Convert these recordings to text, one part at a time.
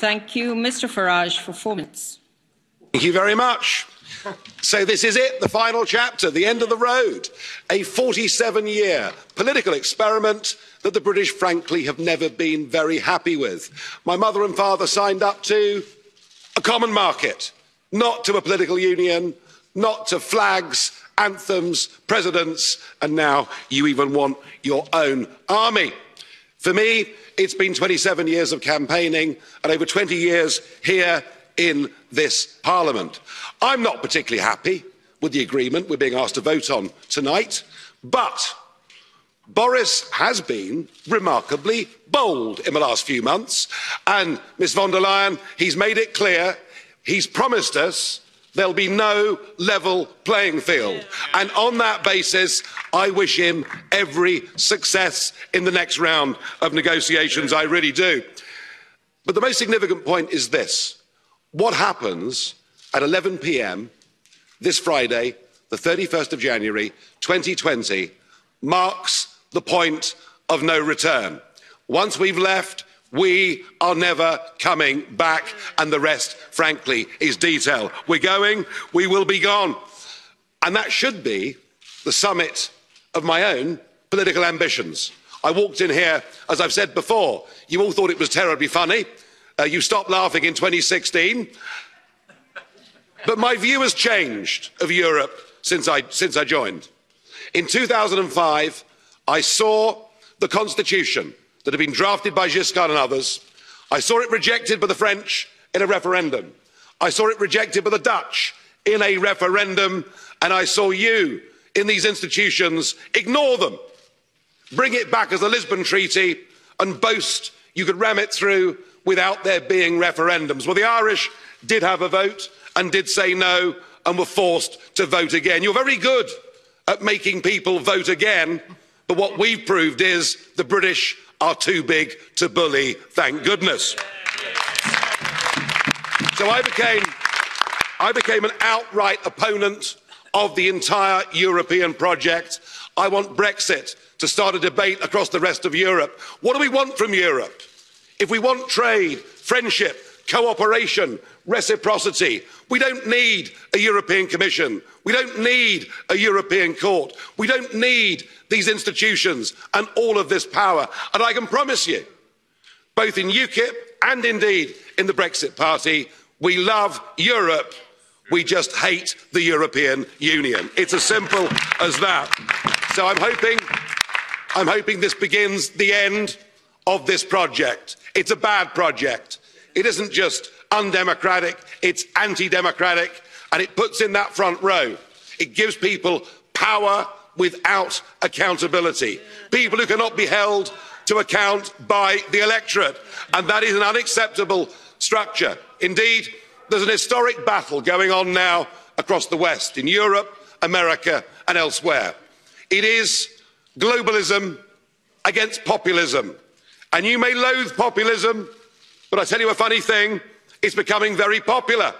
Thank you. Mr Farage for 4 minutes. Thank you very much. So this is it, the final chapter, the end of the road. A 47-year political experiment that the British, frankly, have never been very happy with. My mother and father signed up to a common market, not to a political union, not to flags, anthems, presidents, and now you even want your own army. For me, it's been 27 years of campaigning and over 20 years here in this Parliament. I'm not particularly happy with the agreement we're being asked to vote on tonight, but Boris has been remarkably bold in the last few months, and Ms von der Leyen, he's made it clear, he's promised us there'll be no level playing field. And on that basis, I wish him every success in the next round of negotiations, I really do. But the most significant point is this. What happens at 11 p.m. this Friday, the 31st of January 2020, marks the point of no return. Once we've left, we are never coming back, and the rest, frankly, is detail. We're going, we will be gone. And that should be the summit of my own political ambitions. I walked in here, as I've said before, you all thought it was terribly funny. You stopped laughing in 2016. But my view has changed of Europe since I joined. In 2005, I saw the constitution that had been drafted by Giscard and others. I saw it rejected by the French in a referendum. I saw it rejected by the Dutch in a referendum. And I saw you in these institutions ignore them, bring it back as the Lisbon Treaty and boast you could ram it through without there being referendums. Well, the Irish did have a vote and did say no and were forced to vote again. You're very good at making people vote again, but what we've proved is the British are too big to bully, thank goodness. So I became an outright opponent of the entire European project. I want Brexit to start a debate across the rest of Europe. What do we want from Europe? If we want trade, friendship, cooperation, reciprocity, we don't need a European Commission. We don't need a European Court. We don't need these institutions and all of this power. And I can promise you, both in UKIP and indeed in the Brexit Party, we love Europe. We just hate the European Union. It's as simple as that. So I'm hoping this begins the end of this project. It's a bad project. It isn't just undemocratic, it's anti-democratic, and it puts in that front row. It gives people power without accountability. People who cannot be held to account by the electorate. And that is an unacceptable structure. Indeed, there's an historic battle going on now across the West, in Europe, America, and elsewhere. It is globalism against populism. And you may loathe populism, but I tell you a funny thing, it's becoming very popular.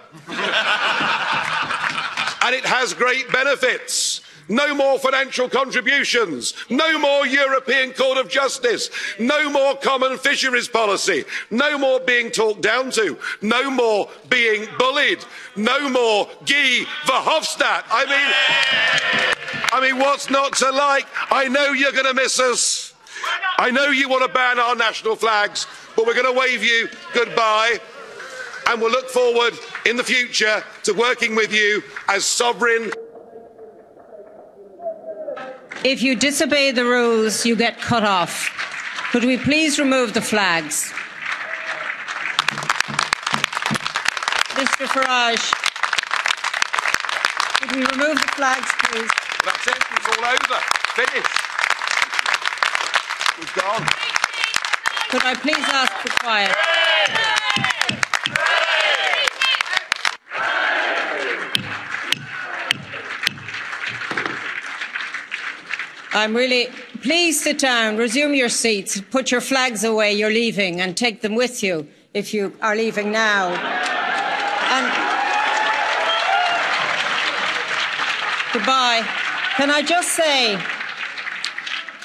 And it has great benefits. No more financial contributions, no more European Court of Justice, no more common fisheries policy, no more being talked down to, no more being bullied, no more Guy Verhofstadt. I mean, what's not to like? I know you're going to miss us. I know you want to ban our national flags, but we're going to wave you goodbye. And we'll look forward in the future to working with you as sovereign. If you disobey the rules, you get cut off. Could we please remove the flags? Mr Farage, could we remove the flags, please? That's it, it's all over. Finished. We've gone. Could I please ask for quiet? Please sit down, resume your seats, put your flags away, you're leaving, and take them with you if you are leaving now. And goodbye. Can I just say,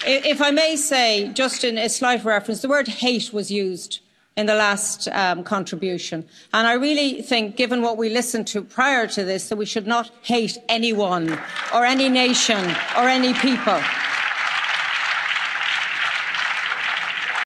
if I may say, just in a slight reference, the word hate was used in the last contribution. And I really think, given what we listened to prior to this, that we should not hate anyone or any nation or any people.